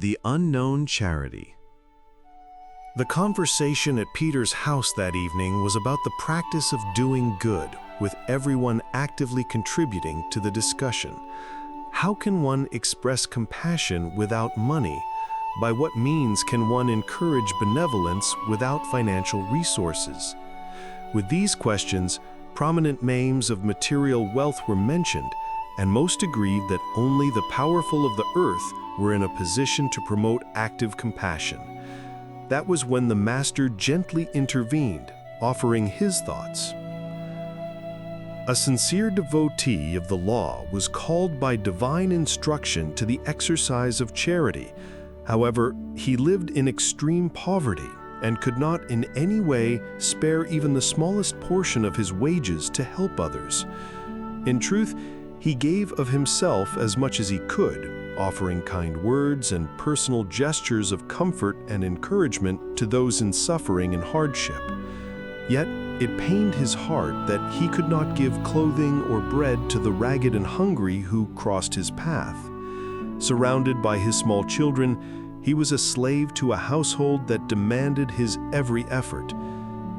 The unknown charity. The conversation at Peter's house that evening was about the practice of doing good, with everyone actively contributing to the discussion. How can one express compassion without money? By what means can one encourage benevolence without financial resources? With these questions, prominent names of material wealth were mentioned, and most agreed that only the powerful of the earth were in a position to promote active compassion. That was when the Master gently intervened, offering his thoughts. A sincere devotee of the law was called by divine instruction to the exercise of charity. However, he lived in extreme poverty and could not in any way spare even the smallest portion of his wages to help others. In truth, he gave of himself as much as he could, offering kind words and personal gestures of comfort and encouragement to those in suffering and hardship. Yet, it pained his heart that he could not give clothing or bread to the ragged and hungry who crossed his path. Surrounded by his small children, he was a slave to a household that demanded his every effort.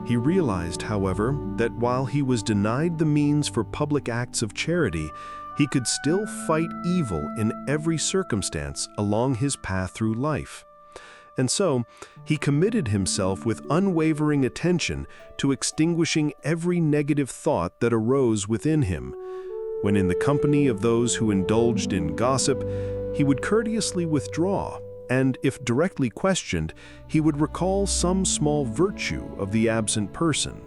He realized, however, that while he was denied the means for public acts of charity, he could still fight evil in every circumstance along his path through life. And so, he committed himself with unwavering attention to extinguishing every negative thought that arose within him. When in the company of those who indulged in gossip, he would courteously withdraw, and if directly questioned, he would recall some small virtue of the absent person.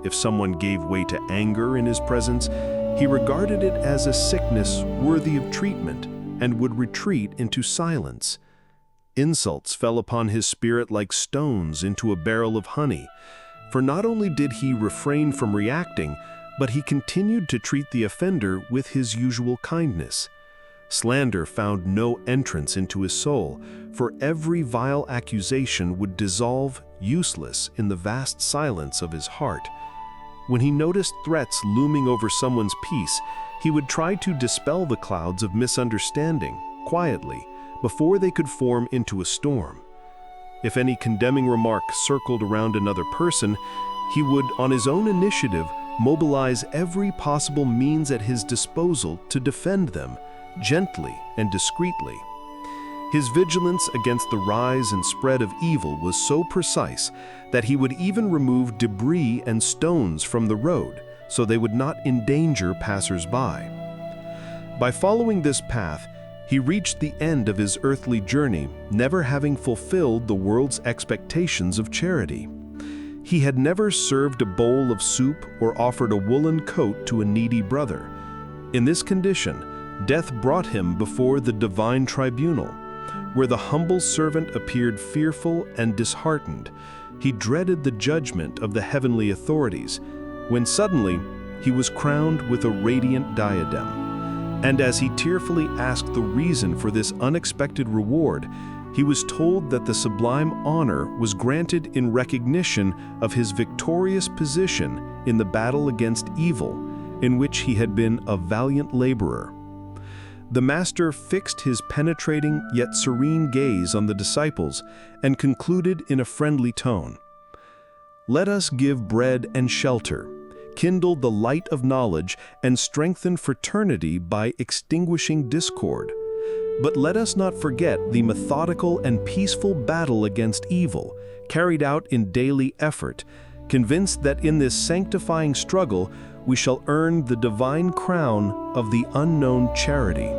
If someone gave way to anger in his presence, he regarded it as a sickness worthy of treatment and would retreat into silence. Insults fell upon his spirit like stones into a barrel of honey, for not only did he refrain from reacting, but he continued to treat the offender with his usual kindness. Slander found no entrance into his soul, for every vile accusation would dissolve, useless, in the vast silence of his heart. When he noticed threats looming over someone's peace, he would try to dispel the clouds of misunderstanding, quietly, before they could form into a storm. If any condemning remark circled around another person, he would, on his own initiative, mobilize every possible means at his disposal to defend them, gently and discreetly. His vigilance against the rise and spread of evil was so precise that he would even remove debris and stones from the road so they would not endanger passers-by. By following this path, he reached the end of his earthly journey, never having fulfilled the world's expectations of charity. He had never served a bowl of soup or offered a woolen coat to a needy brother. In this condition, death brought him before the divine tribunal, where the humble servant appeared fearful and disheartened. He dreaded the judgment of the heavenly authorities, when suddenly he was crowned with a radiant diadem. And as he tearfully asked the reason for this unexpected reward, he was told that the sublime honor was granted in recognition of his victorious position in the battle against evil, in which he had been a valiant laborer. The Master fixed his penetrating yet serene gaze on the disciples and concluded in a friendly tone, "Let us give bread and shelter, kindle the light of knowledge, and strengthen fraternity by extinguishing discord. But let us not forget the methodical and peaceful battle against evil, carried out in daily effort, convinced that in this sanctifying struggle we shall earn the divine crown of the unknown charity."